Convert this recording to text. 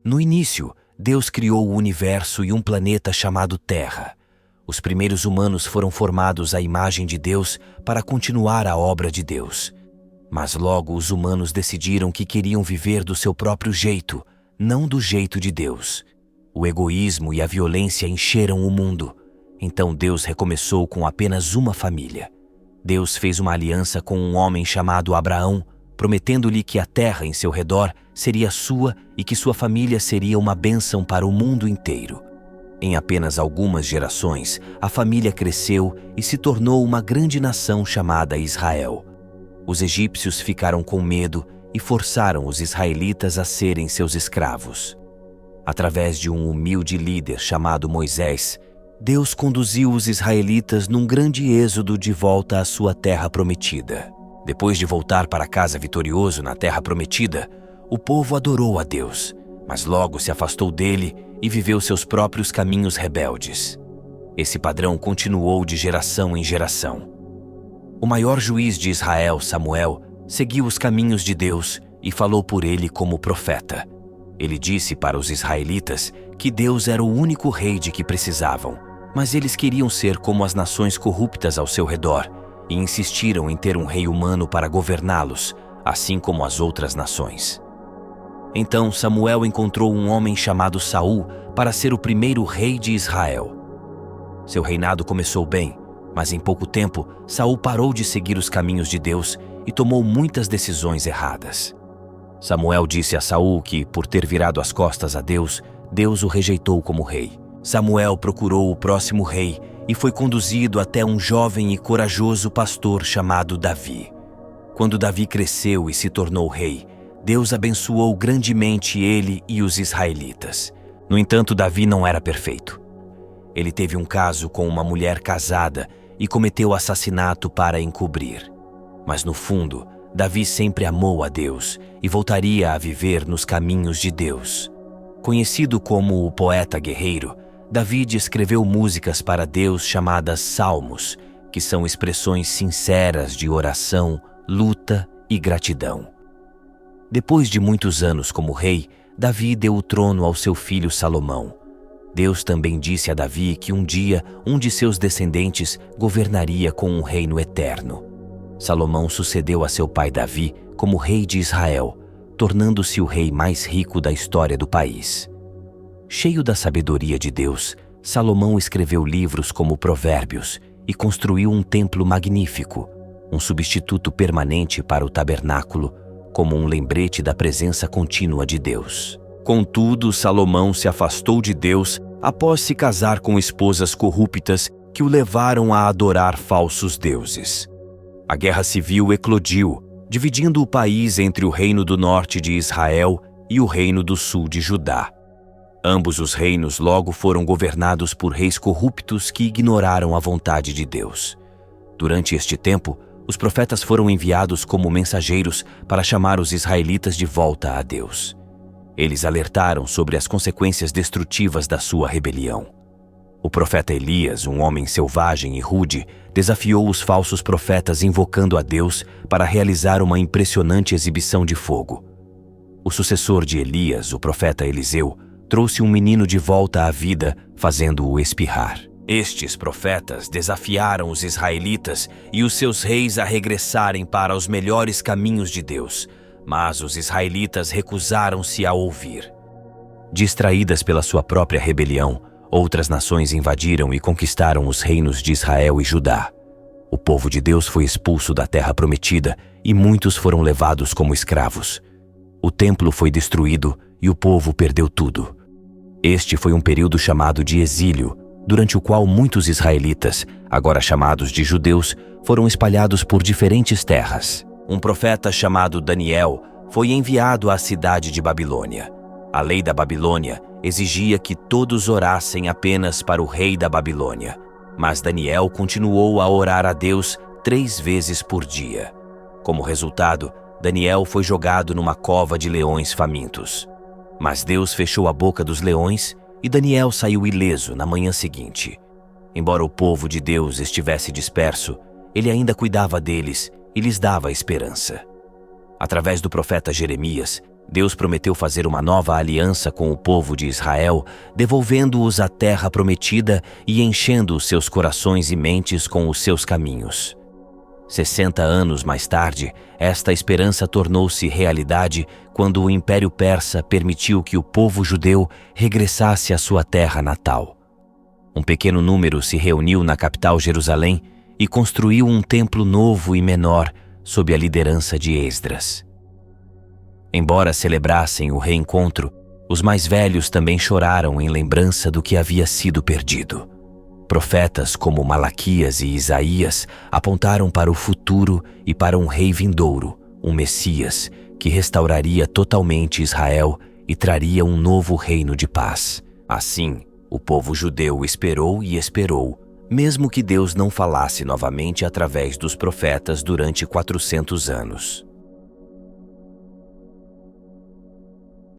No início, Deus criou o universo e um planeta chamado Terra. Os primeiros humanos foram formados à imagem de Deus para continuar a obra de Deus. Mas logo os humanos decidiram que queriam viver do seu próprio jeito, não do jeito de Deus. O egoísmo e a violência encheram o mundo. Então Deus recomeçou com apenas uma família. Deus fez uma aliança com um homem chamado Abraão, prometendo-lhe que a terra em seu redor seria sua e que sua família seria uma bênção para o mundo inteiro. Em apenas algumas gerações, a família cresceu e se tornou uma grande nação chamada Israel. Os egípcios ficaram com medo e forçaram os israelitas a serem seus escravos. Através de um humilde líder chamado Moisés, Deus conduziu os israelitas num grande êxodo de volta à sua terra prometida. Depois de voltar para casa vitorioso na terra prometida, o povo adorou a Deus, mas logo se afastou dele e viveu seus próprios caminhos rebeldes. Esse padrão continuou de geração em geração. O maior juiz de Israel, Samuel, seguiu os caminhos de Deus e falou por ele como profeta. Ele disse para os israelitas que Deus era o único rei de que precisavam, mas eles queriam ser como as nações corruptas ao seu redor e insistiram em ter um rei humano para governá-los, assim como as outras nações. Então Samuel encontrou um homem chamado Saul para ser o primeiro rei de Israel. Seu reinado começou bem, mas em pouco tempo Saul parou de seguir os caminhos de Deus e tomou muitas decisões erradas. Samuel disse a Saul que, por ter virado as costas a Deus, Deus o rejeitou como rei. Samuel procurou o próximo rei e foi conduzido até um jovem e corajoso pastor chamado Davi. Quando Davi cresceu e se tornou rei, Deus abençoou grandemente ele e os israelitas. No entanto, Davi não era perfeito. Ele teve um caso com uma mulher casada e cometeu assassinato para encobrir. Mas no fundo, Davi sempre amou a Deus e voltaria a viver nos caminhos de Deus. Conhecido como o poeta guerreiro, Davi escreveu músicas para Deus chamadas salmos, que são expressões sinceras de oração, luta e gratidão. Depois de muitos anos como rei, Davi deu o trono ao seu filho Salomão. Deus também disse a Davi que um dia um de seus descendentes governaria com um reino eterno. Salomão sucedeu a seu pai Davi como rei de Israel, tornando-se o rei mais rico da história do país. Cheio da sabedoria de Deus, Salomão escreveu livros como Provérbios e construiu um templo magnífico, um substituto permanente para o tabernáculo, como um lembrete da presença contínua de Deus. Contudo, Salomão se afastou de Deus após se casar com esposas corruptas que o levaram a adorar falsos deuses. A guerra civil eclodiu, dividindo o país entre o reino do norte de Israel e o reino do sul de Judá. Ambos os reinos logo foram governados por reis corruptos que ignoraram a vontade de Deus. Durante este tempo, os profetas foram enviados como mensageiros para chamar os israelitas de volta a Deus. Eles alertaram sobre as consequências destrutivas da sua rebelião. O profeta Elias, um homem selvagem e rude, desafiou os falsos profetas invocando a Deus para realizar uma impressionante exibição de fogo. O sucessor de Elias, o profeta Eliseu, trouxe um menino de volta à vida, fazendo-o espirrar. Estes profetas desafiaram os israelitas e os seus reis a regressarem para os melhores caminhos de Deus, mas os israelitas recusaram-se a ouvir. Distraídas pela sua própria rebelião, outras nações invadiram e conquistaram os reinos de Israel e Judá. O povo de Deus foi expulso da terra prometida e muitos foram levados como escravos. O templo foi destruído e o povo perdeu tudo. Este foi um período chamado de exílio, durante o qual muitos israelitas, agora chamados de judeus, foram espalhados por diferentes terras. Um profeta chamado Daniel foi enviado à cidade de Babilônia. A lei da Babilônia exigia que todos orassem apenas para o rei da Babilônia, mas Daniel continuou a orar a Deus 3 vezes por dia. Como resultado, Daniel foi jogado numa cova de leões famintos. Mas Deus fechou a boca dos leões e Daniel saiu ileso na manhã seguinte. Embora o povo de Deus estivesse disperso, ele ainda cuidava deles e lhes dava esperança. Através do profeta Jeremias, Deus prometeu fazer uma nova aliança com o povo de Israel, devolvendo-os à terra prometida e enchendo os seus corações e mentes com os seus caminhos. 60 anos mais tarde, esta esperança tornou-se realidade quando o Império Persa permitiu que o povo judeu regressasse à sua terra natal. Um pequeno número se reuniu na capital Jerusalém e construiu um templo novo e menor sob a liderança de Esdras. Embora celebrassem o reencontro, os mais velhos também choraram em lembrança do que havia sido perdido. Profetas como Malaquias e Isaías apontaram para o futuro e para um rei vindouro, um Messias, que restauraria totalmente Israel e traria um novo reino de paz. Assim, o povo judeu esperou e esperou, mesmo que Deus não falasse novamente através dos profetas durante 400 anos.